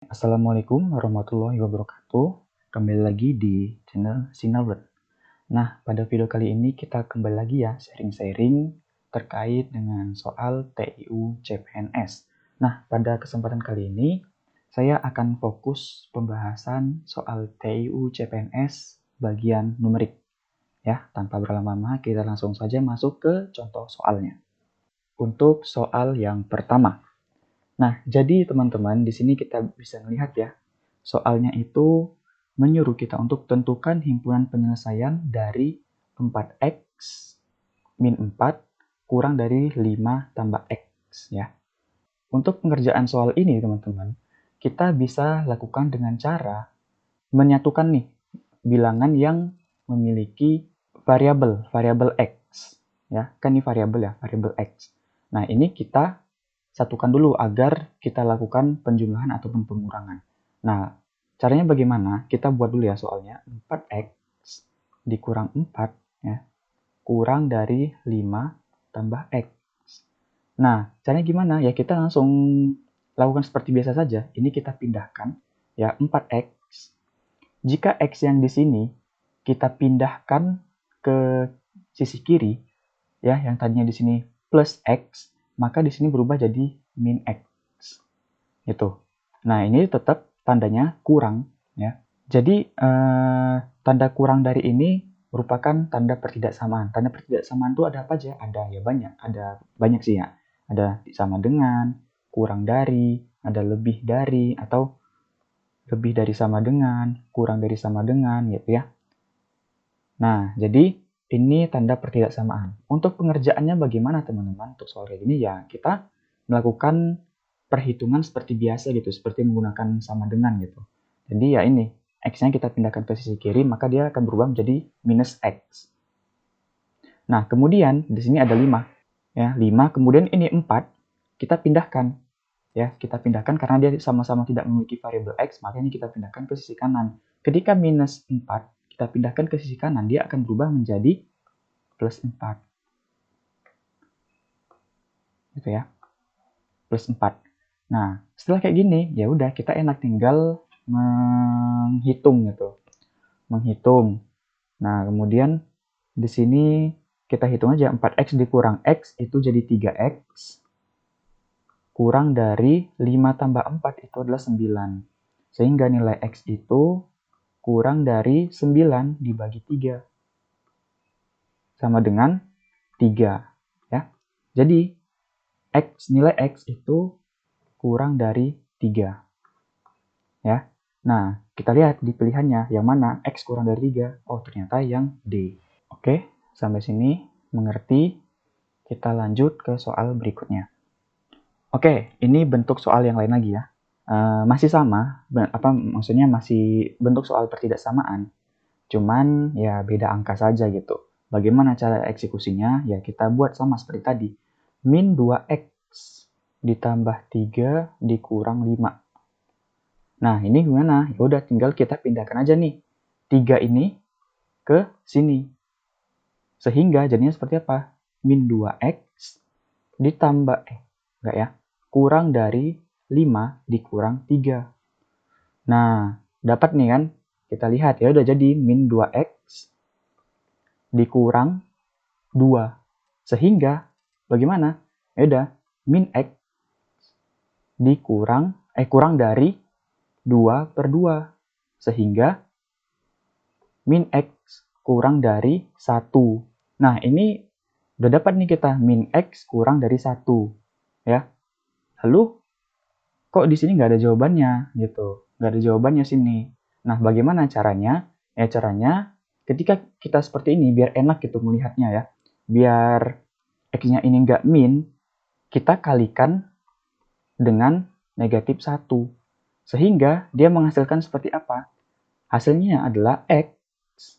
Assalamualaikum warahmatullahi wabarakatuh. Kembali lagi di channel Sinarwet. Nah, pada video kali ini kita kembali lagi ya sharing-sharing terkait dengan soal TIU CPNS. Nah, pada kesempatan kali ini saya akan fokus pembahasan soal TIU CPNS bagian numerik. Ya, tanpa berlama-lama kita langsung saja masuk ke contoh soalnya. Untuk soal yang pertama. Nah, jadi teman-teman, di sini kita bisa melihat ya, soalnya itu menyuruh kita untuk tentukan himpunan penyelesaian dari 4x min 4 kurang dari 5 tambah x ya. Untuk pengerjaan soal ini teman-teman, kita bisa lakukan dengan cara menyatukan nih bilangan yang memiliki variabel x ya. Kan ini variabel x. Nah, ini kita satukan dulu agar kita lakukan penjumlahan ataupun pengurangan. Nah, caranya bagaimana? Kita buat dulu ya soalnya. 4x dikurang 4 ya, kurang dari 5 tambah x. Nah, caranya gimana? Ya kita langsung lakukan seperti biasa saja. Ini kita pindahkan ya 4x. Jika x yang di sini kita pindahkan ke sisi kiri ya, yang tadinya di sini plus x, maka di sini berubah jadi min x. Gitu. Nah, ini tetap tandanya kurang ya. Jadi tanda kurang dari ini merupakan tanda pertidaksamaan. Tanda pertidaksamaan itu ada apa aja? Ada ya banyak. Ada banyak sih ya. Ada sama dengan, kurang dari, ada lebih dari, atau lebih dari sama dengan, kurang dari sama dengan gitu ya. Nah, jadi ini tanda pertidaksamaan. Untuk pengerjaannya bagaimana teman-teman? Untuk soal kayak gini ya kita melakukan perhitungan seperti biasa gitu, seperti menggunakan sama dengan gitu. Jadi ya ini, x-nya kita pindahkan ke sisi kiri, maka dia akan berubah menjadi minus x. Nah, kemudian di sini ada 5. Ya, 5, kemudian ini 4, kita pindahkan. Ya, kita pindahkan karena dia sama-sama tidak memiliki variabel x, maka ini kita pindahkan ke sisi kanan. Ketika minus 4, kita pindahkan ke sisi kanan, dia akan berubah menjadi plus 4. Gitu ya. Plus 4. Nah, setelah kayak gini, ya udah kita enak tinggal menghitung gitu. Menghitung. Nah, kemudian di sini kita hitung aja 4x dikurang x itu jadi 3x. Kurang dari 5 tambah 4 itu adalah 9. Sehingga nilai x itu kurang dari 9 dibagi 3. Sama dengan 3. Ya. Jadi, nilai x itu kurang dari 3. Ya. Nah, kita lihat di pilihannya yang mana x kurang dari 3. Oh, ternyata yang D. Oke, sampai sini mengerti. Kita lanjut ke soal berikutnya. Oke, ini bentuk soal yang lain lagi ya. Masih sama, maksudnya masih bentuk soal pertidaksamaan. Cuman ya beda angka saja gitu. Bagaimana cara eksekusinya? Ya kita buat sama seperti tadi. Min 2x ditambah 3 dikurang 5. Nah, ini gimana? Ya udah tinggal kita pindahkan aja nih 3 ini ke sini. Sehingga jadinya seperti apa? Min 2x ditambah enggak ya? Kurang dari 5 dikurang 3. Nah, dapat nih kan? Kita lihat ya udah jadi min 2x dikurang 2. Sehingga bagaimana? Ya udah, min x kurang dari 2 per 2. Sehingga min x kurang dari 1. Nah, ini udah dapat nih kita min x kurang dari 1. Ya. Lalu kok di sini nggak ada jawabannya gitu. Nggak ada jawabannya sini. Nah, bagaimana caranya? Ya caranya ketika kita seperti ini biar enak gitu melihatnya ya. Biar x-nya ini nggak min, kita kalikan dengan negatif 1. Sehingga dia menghasilkan seperti apa? Hasilnya adalah x.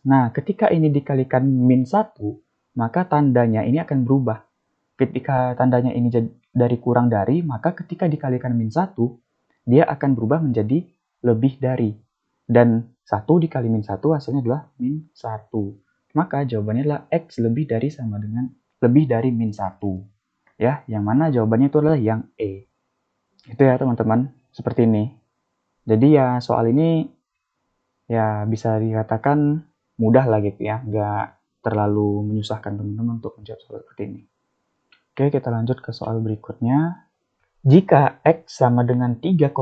Nah, ketika ini dikalikan min 1, maka tandanya ini akan berubah. Ketika tandanya ini dari kurang dari, maka ketika dikalikan min 1, dia akan berubah menjadi lebih dari. Dan 1 dikali min 1 hasilnya adalah min 1. Maka jawabannya adalah x lebih dari sama dengan lebih dari min 1. Ya, yang mana jawabannya itu adalah yang E. Itu ya teman-teman, seperti ini. Jadi ya soal ini ya bisa dikatakan mudah lah gitu ya, nggak terlalu menyusahkan teman-teman untuk menjawab soal seperti ini. Oke, kita lanjut ke soal berikutnya. Jika X sama dengan 3,4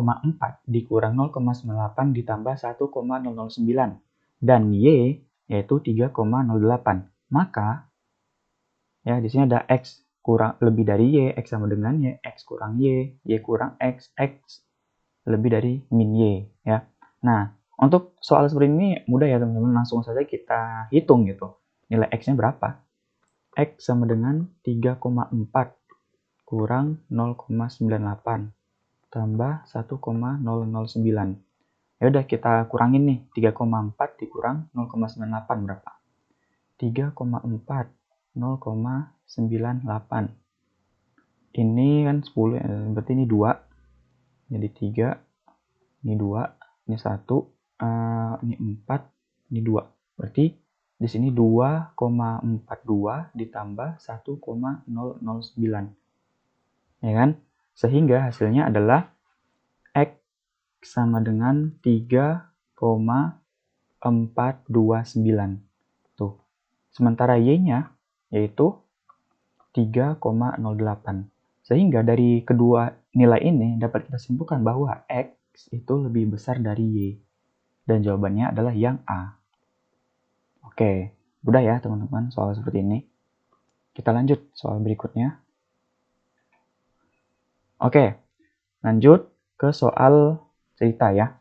dikurang 0,98 ditambah 1,009 dan Y yaitu 3,08, maka ya di sini ada X kurang lebih dari Y, X sama dengan Y, X kurang Y kurang X, X lebih dari min Y ya. Nah, untuk soal seperti ini mudah ya teman-teman, langsung saja kita hitung gitu. Nilai X-nya berapa? X sama dengan 3,4 kurang 0,98 tambah 1,009. Ya udah kita kurangin nih, 3,4 dikurang 0,98 berapa? 3,4 0,98. Ini kan 10, berarti ini 2. Jadi 3, ini 2, ini 1, ini 4, ini 2. Berarti di sini 2,42 ditambah 1,009. Ya kan? Sehingga hasilnya adalah X sama dengan 3,429. Tuh. Sementara Y-nya yaitu 3,08. Sehingga dari kedua nilai ini dapat kita simpulkan bahwa X itu lebih besar dari Y. Dan jawabannya adalah yang A. Oke, mudah ya teman-teman soal seperti ini. Kita lanjut soal berikutnya. Oke, lanjut ke soal cerita ya.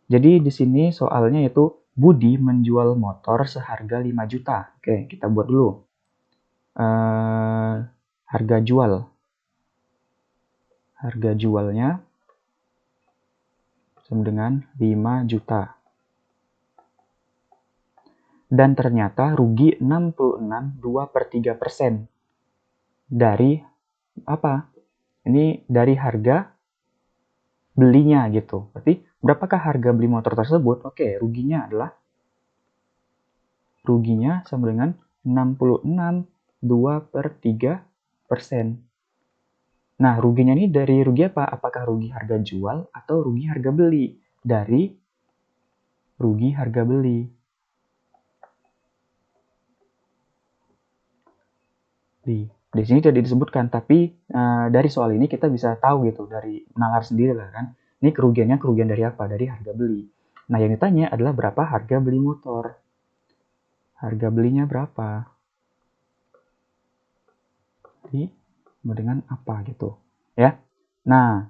Jadi di sini soalnya itu Budi menjual motor seharga 5 juta. Oke, kita buat dulu. Harga jual. Harga jualnya sama dengan 5 juta. Dan ternyata rugi 66,2/3% dari apa? Ini dari harga belinya gitu. Berarti berapakah harga beli motor tersebut? Oke, ruginya sama dengan 66,2/3%. Nah, ruginya ini dari rugi apa? Apakah rugi harga jual atau rugi harga beli? Dari rugi harga beli. Di sini tidak disebutkan, tapi dari soal ini kita bisa tahu gitu, dari nalar sendiri lah kan. Ini kerugiannya kerugian dari apa? Dari harga beli. Nah, yang ditanya adalah berapa harga beli motor. Harga belinya berapa? Jadi, dengan apa gitu. Ya. Nah,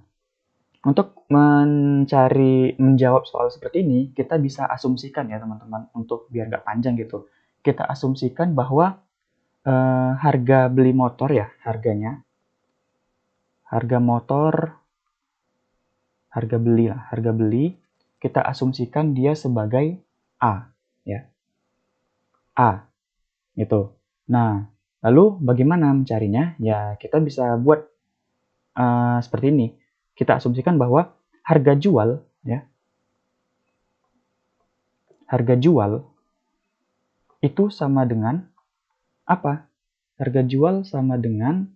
untuk menjawab soal seperti ini, kita bisa asumsikan ya teman-teman, untuk biar nggak panjang gitu. Kita asumsikan bahwa harga beli motor ya, harga beli kita asumsikan dia sebagai A ya, A gitu. Nah, lalu bagaimana mencarinya? Ya kita bisa buat seperti ini. Kita asumsikan bahwa harga jual itu sama dengan apa? Harga jual sama dengan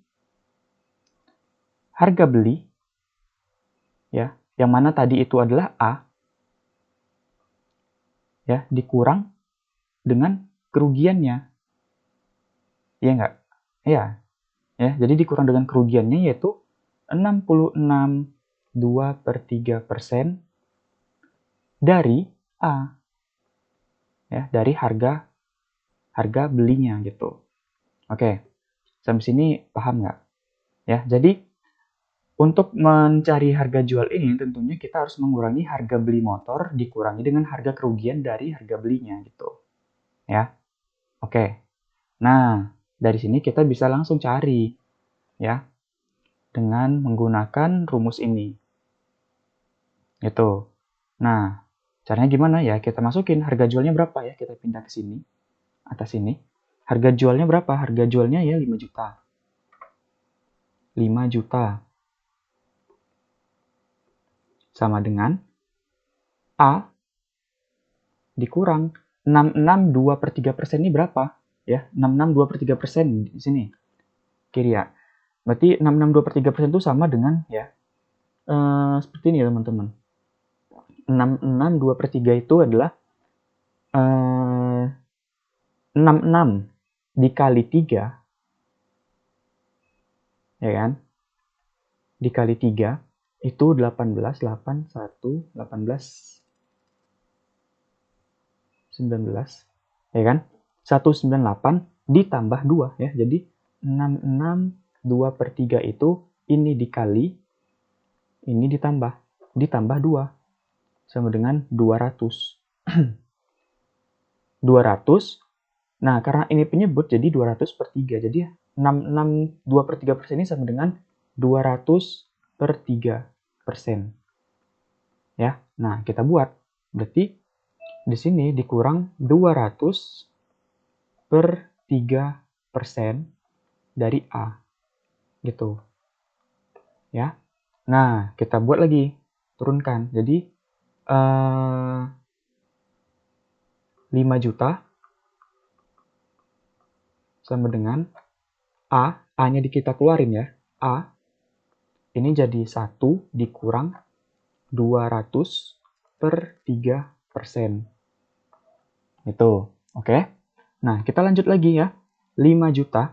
harga beli ya, yang mana tadi itu adalah A ya, dikurang dengan kerugiannya. Iya enggak? Ya. Jadi dikurang dengan kerugiannya yaitu 66,2/3% dari A. Ya, dari harga belinya gitu. Oke. Sampai sini paham nggak? Ya, jadi untuk mencari harga jual ini tentunya kita harus mengurangi harga beli motor dikurangi dengan harga kerugian dari harga belinya gitu. Ya. Oke. Nah, dari sini kita bisa langsung cari ya dengan menggunakan rumus ini. Gitu. Nah, caranya gimana ya? Kita masukin harga jualnya berapa ya? Kita pindah ke sini, atas sini. Harga jualnya berapa? Harga jualnya ya 5 juta. 5 juta. Sama dengan A dikurang 66,2/3% ini berapa? Ya, 66,2/3% di sini. Kiri ya. Berarti 66,2/3% itu sama dengan ya seperti ini ya teman-teman. 66 2/3 itu adalah 66 dikali 3, ya kan? Dikali 3 itu 18, 8, 1, 18, 19, ya kan? 198 ditambah 2, ya. Jadi 66 2/3 itu ini dikali, ini ditambah 2, sama dengan 200. 200, nah karena ini penyebut jadi 200/3, jadi 66 2/3% ini sama dengan 200/3%. Ya, nah kita buat, berarti di sini dikurang 200/3% dari A, gitu. Ya, nah kita buat lagi, turunkan, jadi 5 juta sama dengan A-nya kita keluarin ya, A ini jadi 1 dikurang 200/3%. Itu, oke? Nah, kita lanjut lagi ya. 5 juta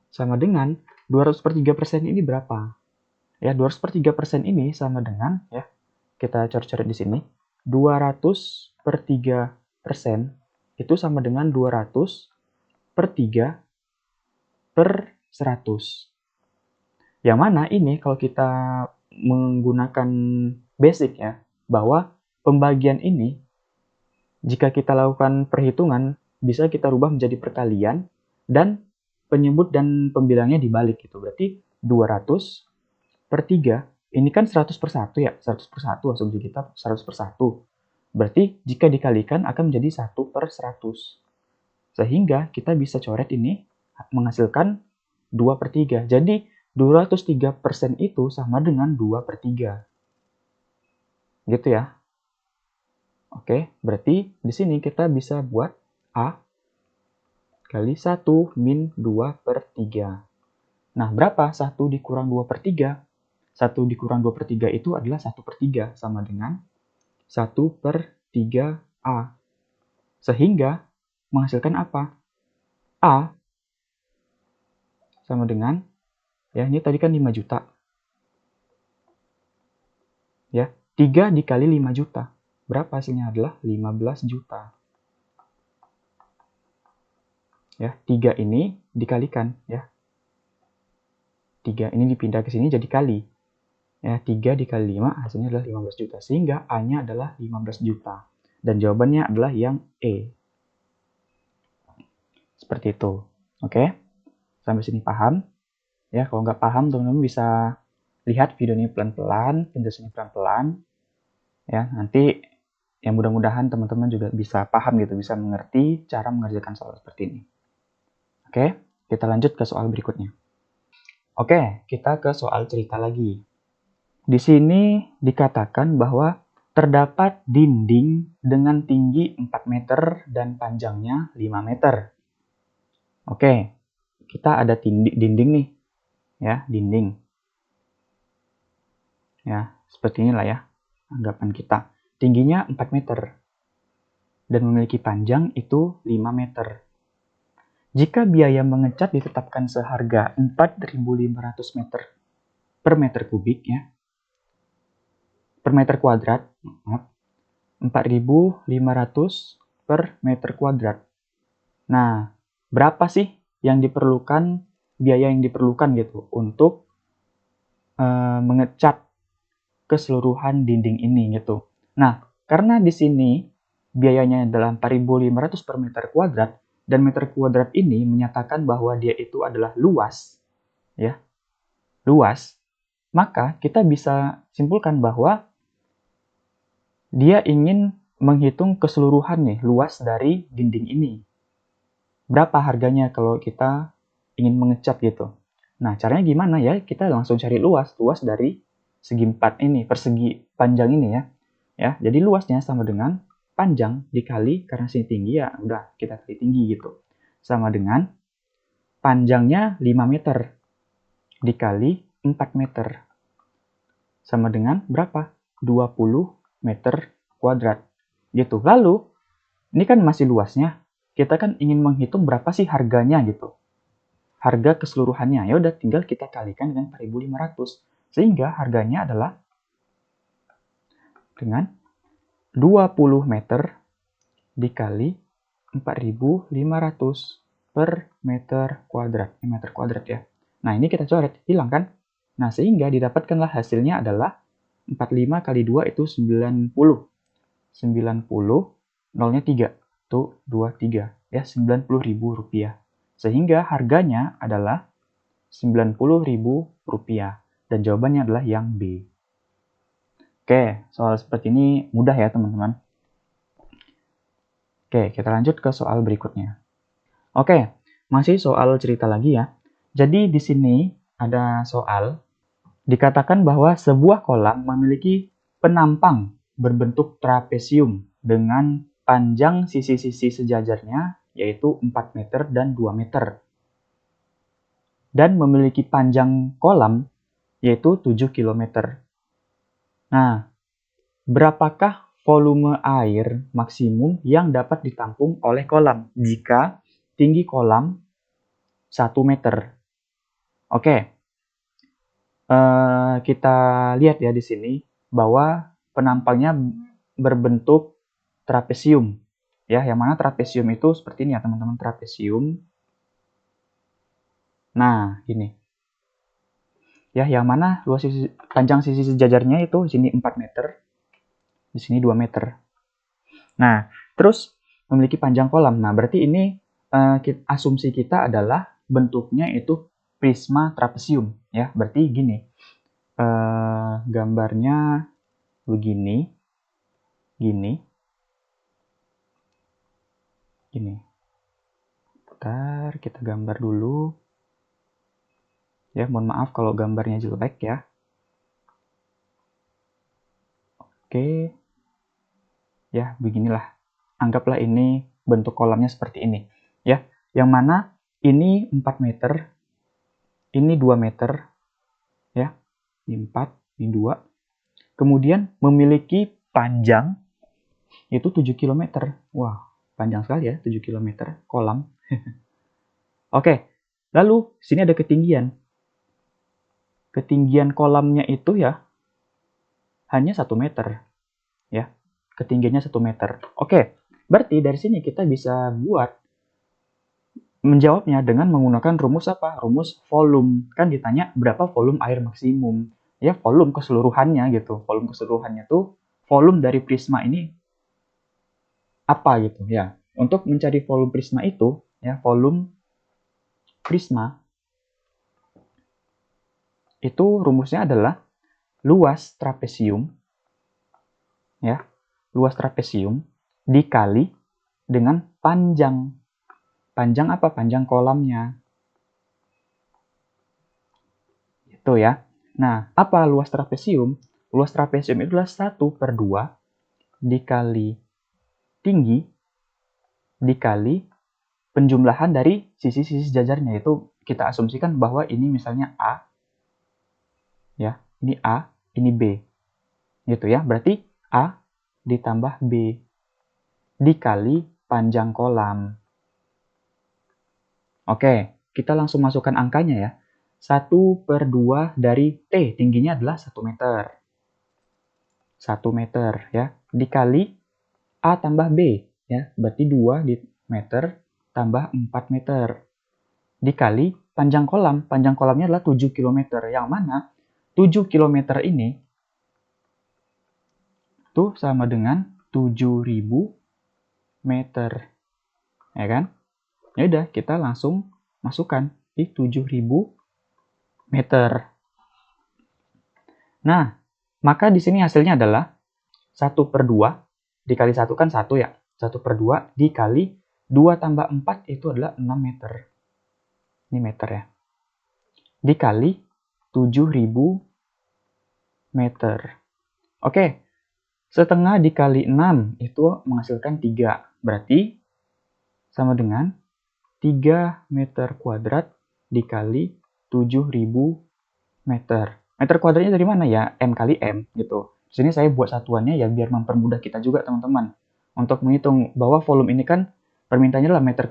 sama dengan 200/3% ini berapa? Ya, 200/3% ini sama dengan, ya, kita coret-coret di sini. 200/3% itu sama dengan 200/3/100. Yang mana ini kalau kita menggunakan basic ya, bahwa pembagian ini jika kita lakukan perhitungan bisa kita rubah menjadi perkalian dan penyebut dan pembilangnya dibalik gitu. Berarti 200/3 ini kan 100/1 ya, 100/1 asumsi kita 100/1. Berarti jika dikalikan akan menjadi 1/100. Sehingga kita bisa coret ini menghasilkan 2/3. Jadi 203% itu sama dengan 2/3. Gitu ya. Oke, berarti di sini kita bisa buat A kali 1 min 2/3. Nah, berapa 1 dikurang 2/3? 1 dikurang 2/3 itu adalah 1/3, sama dengan 1/3A. Sehingga menghasilkan apa? A sama dengan, ya ini tadi kan 5 juta. Ya, 3 dikali 5 juta. Berapa hasilnya? Adalah 15 juta. Ya, 3 ini dikalikan ya. 3 ini dipindah ke sini jadi kali. Ya, 3 dikali 5 hasilnya adalah 15 juta. Sehingga A-nya adalah 15 juta. Dan jawabannya adalah yang E. Seperti itu. Oke? Sampai sini paham? Ya, kalau nggak paham teman-teman bisa lihat video ini pelan-pelan, penjelasannya pelan-pelan. Ya, nanti yang mudah-mudahan teman-teman juga bisa paham gitu, bisa mengerti cara mengerjakan soal seperti ini. Oke, kita lanjut ke soal berikutnya. Oke, kita ke soal cerita lagi. Di sini dikatakan bahwa terdapat dinding dengan tinggi 4 meter dan panjangnya 5 meter. Oke, kita ada dinding nih. Ya, dinding. Ya, seperti inilah ya anggapan kita. Tingginya 4 meter dan memiliki panjang itu 5 meter. Jika biaya mengecat ditetapkan seharga 4.500 meter per meter kubik ya, per meter kuadrat, 4.500 per meter kuadrat. Nah, berapa sih yang diperlukan, biaya yang diperlukan gitu untuk mengecat keseluruhan dinding ini gitu. Nah, karena di sini biayanya adalah 4.500 per meter kuadrat, dan meter kuadrat ini menyatakan bahwa dia itu adalah luas, ya, luas, maka kita bisa simpulkan bahwa dia ingin menghitung keseluruhan nih luas dari dinding ini. Berapa harganya kalau kita ingin mengecat gitu. Nah, caranya gimana ya? Kita langsung cari luas dari segi 4 ini, persegi panjang ini ya. Ya, jadi luasnya sama dengan panjang dikali, karena sini tinggi ya udah kita kali tinggi gitu, sama dengan panjangnya 5 meter dikali 4 meter, sama dengan berapa? 20 meter kuadrat. Gitu. Lalu, ini kan masih luasnya. Kita kan ingin menghitung berapa sih harganya gitu. Harga keseluruhannya. Ya udah tinggal kita kalikan dengan 4.500. Sehingga harganya adalah dengan 20 meter dikali 4.500 per meter kuadrat. Ini meter kuadrat ya. Nah, ini kita coret, hilang kan? Nah, sehingga didapatkanlah hasilnya adalah 45 kali 2 itu 90. 90, nolnya 3. Tuh, 23. Ya, Rp90.000. Sehingga harganya adalah Rp90.000. Dan jawabannya adalah yang B. Oke, soal seperti ini mudah ya, teman-teman. Oke, kita lanjut ke soal berikutnya. Oke, masih soal cerita lagi ya. Jadi di sini ada soal, dikatakan bahwa sebuah kolam memiliki penampang berbentuk trapesium dengan panjang sisi-sisi sejajarnya yaitu 4 meter dan 2 meter. Dan memiliki panjang kolam yaitu 7 km. Nah, berapakah volume air maksimum yang dapat ditampung oleh kolam jika tinggi kolam 1 meter? Oke, kita lihat ya di sini bahwa penampangnya berbentuk trapesium. Ya, yang mana trapesium itu seperti ini ya teman-teman, trapesium. Nah, ini. Ya, yang mana luas panjang sisi sejajarnya itu di sini 4 meter, di sini 2 meter. Nah, terus memiliki panjang kolam. Nah, berarti ini asumsi kita adalah bentuknya itu prisma trapesium. Ya, berarti gini. Gambarnya begini. Gini. Bentar, kita gambar dulu. Ya, mohon maaf kalau gambarnya jelek ya. Oke. Ya, beginilah. Anggaplah ini bentuk kolamnya seperti ini. Ya, yang mana ini 4 meter, ini 2 meter, ya, ini 4, ini 2. Kemudian memiliki panjang, itu 7 km. Wah, panjang sekali ya, 7 km kolam. Oke, lalu sini ada ketinggian. Ketinggian kolamnya itu ya, hanya 1 meter. Ya, ketinggiannya 1 meter. Oke, berarti dari sini kita bisa menjawabnya dengan menggunakan rumus apa? Rumus volume. Kan ditanya berapa volume air maksimum. Ya, volume keseluruhannya gitu. Volume keseluruhannya tuh, volume dari prisma ini apa gitu ya. Untuk mencari volume prisma itu, ya, volume prisma itu rumusnya adalah luas trapesium, ya, luas trapesium dikali dengan panjang. Panjang apa? Panjang kolamnya. Itu ya. Nah, apa luas trapesium? Luas trapesium itu adalah 1/2 dikali tinggi dikali penjumlahan dari sisi-sisi sejajarnya. Itu kita asumsikan bahwa ini misalnya A. Ya, ini A, ini B. Gitu ya. Berarti A ditambah B dikali panjang kolam. Oke, kita langsung masukkan angkanya ya. 1/2 dari T, tingginya adalah 1 meter. 1 meter ya, dikali A tambah B ya, berarti 2 meter tambah 4 meter. Dikali panjang kolam, panjang kolamnya adalah 7 km. Yang mana 7 km ini tuh sama dengan 7.000 meter. Ya kan? Ya udah, kita langsung masukkan di 7.000 meter. Nah, maka di sini hasilnya adalah 1/2 dikali 1 kan 1 ya. 1/2 dikali 2 tambah 4 itu adalah 6 meter. Ini meter ya. Dikali 7.000 meter. Oke, setengah dikali 6 itu menghasilkan 3. Berarti sama dengan 3 meter kuadrat dikali 7.000 meter. Meter kuadratnya dari mana ya? M kali M gitu. Di sini saya buat satuannya ya biar mempermudah kita juga teman-teman. Untuk menghitung bahwa volume ini kan permintaannya adalah meter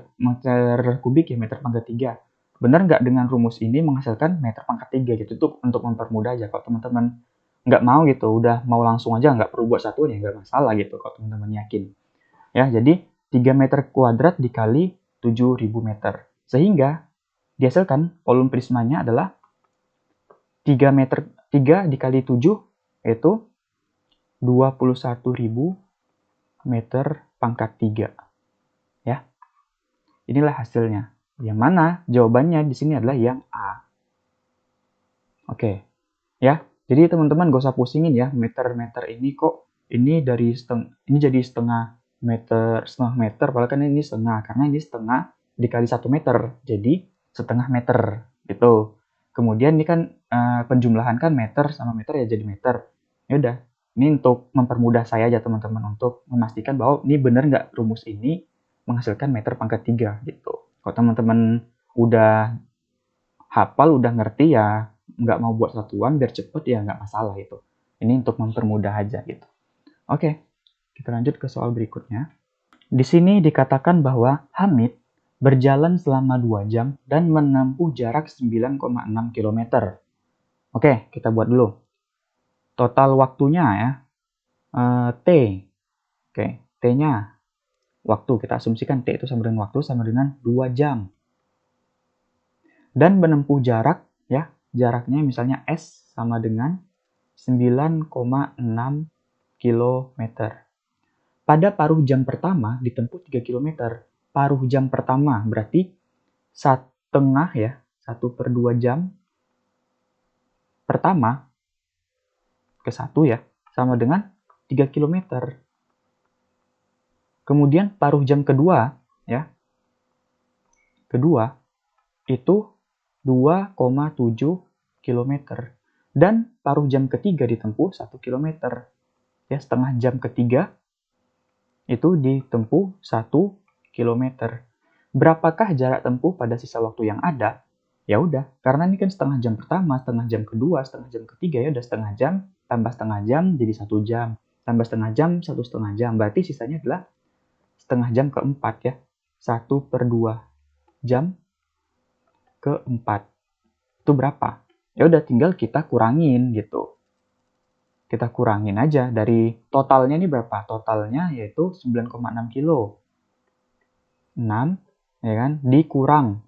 kubik ya, meter pangkat 3. Benar nggak dengan rumus ini menghasilkan meter pangkat 3 gitu. Itu untuk mempermudah aja. Kalau teman-teman nggak mau gitu, udah mau langsung aja, nggak perlu buat satuan ya, nggak masalah gitu kalau teman-teman yakin. Ya, jadi 3 meter kuadrat dikali 7.000 meter. Sehingga dihasilkan volume prismanya adalah 3 meter 3 dikali 7 yaitu 21.000 meter pangkat 3. Ya. Inilah hasilnya. Yang mana jawabannya di sini adalah yang A. Oke. Ya. Jadi teman-teman gak usah pusingin ya, meter-meter ini kok ini jadi setengah meter, padahal kan ini setengah, karena ini setengah dikali 1 meter, jadi setengah meter gitu. Kemudian ini kan penjumlahan kan meter sama meter ya jadi meter. Ya udah, ini untuk mempermudah saya aja teman-teman untuk memastikan bahwa ini benar nggak rumus ini menghasilkan meter pangkat 3 gitu. Kalau teman-teman udah hafal, udah ngerti ya nggak mau buat satuan biar cepet ya nggak masalah itu. Ini untuk mempermudah aja gitu. Oke, kita lanjut ke soal berikutnya. Di sini dikatakan bahwa Hamid berjalan selama 2 jam dan menempuh jarak 9,6 km. Oke, kita buat dulu. Total waktunya ya, T. Oke, T-nya waktu. Kita asumsikan T itu sama dengan waktu, sama dengan 2 jam. Dan menempuh jarak, ya, jaraknya misalnya S sama dengan 9,6 km. Pada paruh jam pertama ditempuh 3 km. Paruh jam pertama berarti setengah ya, 1/2 jam pertama ke 1 ya, sama dengan 3 km. Kemudian paruh jam kedua ya, kedua itu 2,7 km. Dan paruh jam ketiga ditempuh 1 km. Ya, setengah jam ketiga itu ditempuh 1 km. Berapakah jarak tempuh pada sisa waktu yang ada? Ya udah, karena ini kan setengah jam pertama, setengah jam kedua, setengah jam ketiga, ya udah setengah jam tambah setengah jam jadi 1 jam, tambah setengah jam 1,5 jam, berarti sisanya adalah setengah jam keempat ya, 1/2 jam keempat. Itu berapa? Ya udah tinggal kita kurangin gitu. Kita kurangin aja dari totalnya ini berapa? Totalnya yaitu 9,6 kilo. 6 ya kan dikurang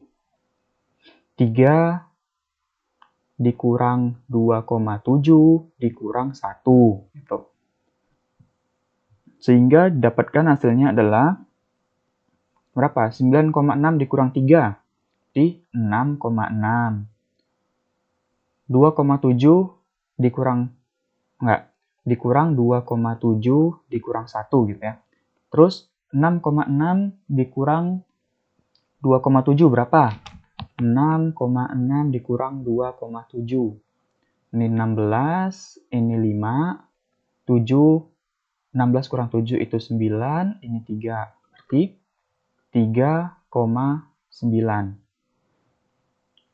3 dikurang 2,7 dikurang 1 gitu. Sehingga dapatkan hasilnya adalah berapa? 9,6 dikurang 3 di 6,6. 2,7 dikurang dikurang 2,7 dikurang 1 gitu ya. Terus 6,6 dikurang 2,7 berapa? 6,6 dikurang 2,7. Ini 16, ini 5, 7, 16 kurang 7 itu 9, ini 3. Berarti 3,9.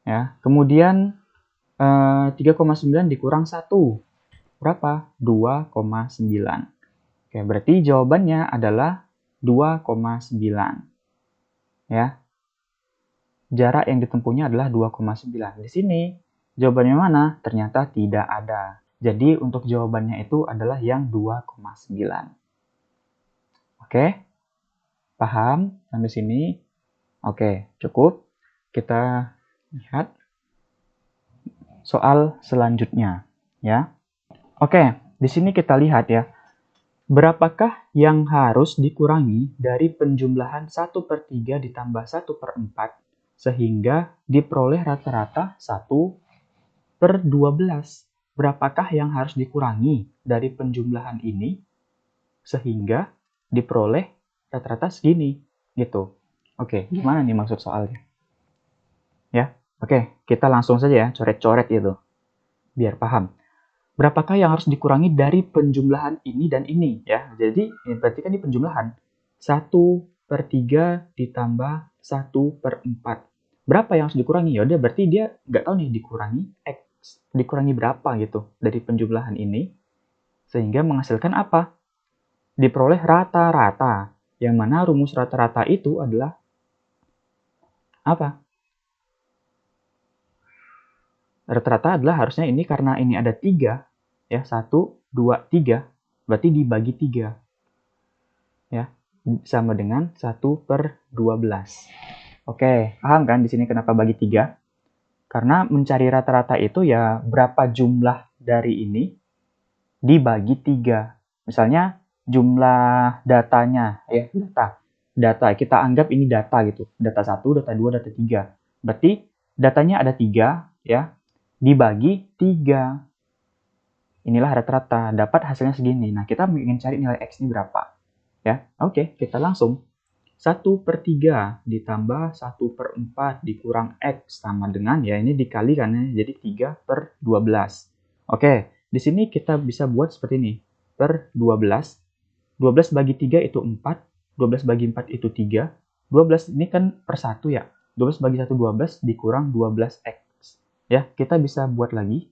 Ya, kemudian 3,9 dikurang 1. Berapa? 2,9. Oke, berarti jawabannya adalah 2,9. Ya. Jarak yang ditempuhnya adalah 2,9. Di sini jawabannya mana? Ternyata tidak ada. Jadi untuk jawabannya itu adalah yang 2,9. Oke? Paham sampai sini? Oke, cukup. Kita lihat soal selanjutnya, ya. Oke, di sini kita lihat ya. Berapakah yang harus dikurangi dari penjumlahan 1/3 ditambah 1/4 sehingga diperoleh rata-rata 1/12? Berapakah yang harus dikurangi dari penjumlahan ini sehingga diperoleh rata-rata segini? Gitu. Oke, gimana nih maksud soalnya? Ya, oke, kita langsung saja ya, coret-coret gitu. Biar paham. Berapakah yang harus dikurangi dari penjumlahan ini dan ini ya. Jadi berarti kan ini penjumlahan 1/3 ditambah 1/4. Berapa yang harus dikurangi? Ya udah berarti dia nggak tahu nih dikurangi X X dikurangi berapa gitu dari penjumlahan ini, sehingga menghasilkan apa? Diperoleh rata-rata, yang mana rumus rata-rata itu adalah apa? Rata-rata adalah harusnya ini karena ini ada 3, ya 1, 2, 3, berarti dibagi 3, ya, sama dengan 1/12. Oke, paham kan di sini kenapa bagi 3? Karena mencari rata-rata itu ya berapa jumlah dari ini dibagi 3. Misalnya jumlah datanya, ya data kita anggap ini data gitu, data 1, data 2, data 3. Berarti datanya ada 3, ya, dibagi 3. Inilah rata-rata, dapat hasilnya segini. Nah, kita ingin cari nilai X ini berapa. Ya, oke, kita langsung 1/3 ditambah 1/4 dikurang X sama dengan, ya ini dikalikan ya, jadi 3/12. Oke, di sini kita bisa buat seperti ini, per 12. 12 bagi 3 itu 4, 12 bagi 4 itu 3, 12 ini kan per 1 ya, 12 bagi 1 12 dikurang 12X. Ya, kita bisa buat lagi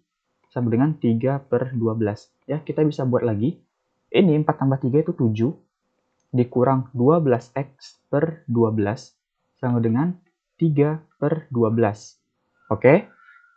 sama dengan 3/12. Ya, kita bisa buat lagi. Ini 4 tambah 3 itu 7, dikurang 12X per 12 sama dengan 3/12. Oke,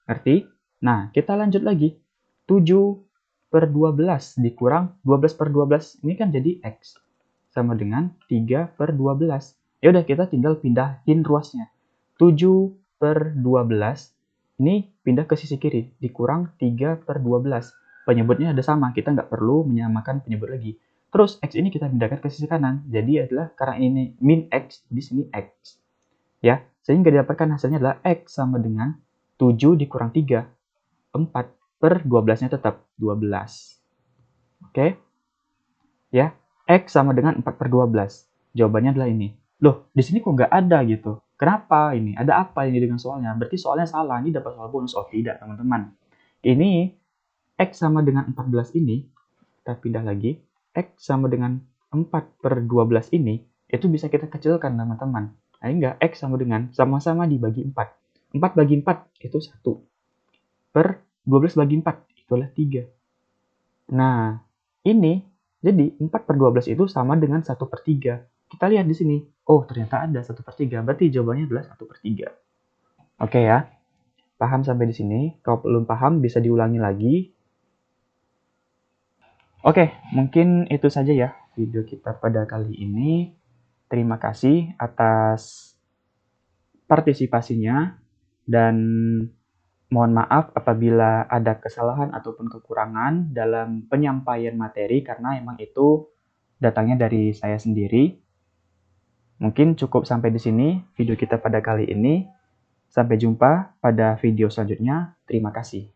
ngerti? Nah, kita lanjut lagi. 7/12 dikurang 12/12. Ini kan jadi X. Sama dengan 3/12. Ya udah, kita tinggal pindahin ruasnya. 7/12 ini pindah ke sisi kiri, dikurang 3/12. Penyebutnya ada sama, kita nggak perlu menyamakan penyebut lagi. Terus X ini kita pindahkan ke sisi kanan, jadi adalah karena ini min X, di sini X. Ya, sehingga didapatkan hasilnya adalah X sama dengan 7 dikurang 3, 4/12-nya tetap 12. Oke? Ya, X sama dengan 4/12. Jawabannya adalah ini. Loh, di sini kok nggak ada gitu? Kenapa ini? Ada apa ini dengan soalnya? Berarti soalnya salah, ini dapat soal bonus. Oh tidak, teman-teman. Ini X sama dengan 14 ini, kita pindah lagi. X sama dengan 4/12 ini, itu bisa kita kecilkan, teman-teman. Nah, enggak, X sama dengan sama-sama dibagi 4. 4 bagi 4 itu 1. Per 12 bagi 4, itulah 3. Nah, ini jadi 4/12 itu sama dengan 1/3. Kita lihat di sini. Oh, ternyata ada 1/3. Berarti jawabannya adalah 1/3. Oke ya. Paham sampai di sini? Kalau belum paham bisa diulangi lagi. Oke, mungkin itu saja ya video kita pada kali ini. Terima kasih atas partisipasinya dan mohon maaf apabila ada kesalahan ataupun kekurangan dalam penyampaian materi karena emang itu datangnya dari saya sendiri. Mungkin cukup sampai di sini video kita pada kali ini. Sampai jumpa pada video selanjutnya. Terima kasih.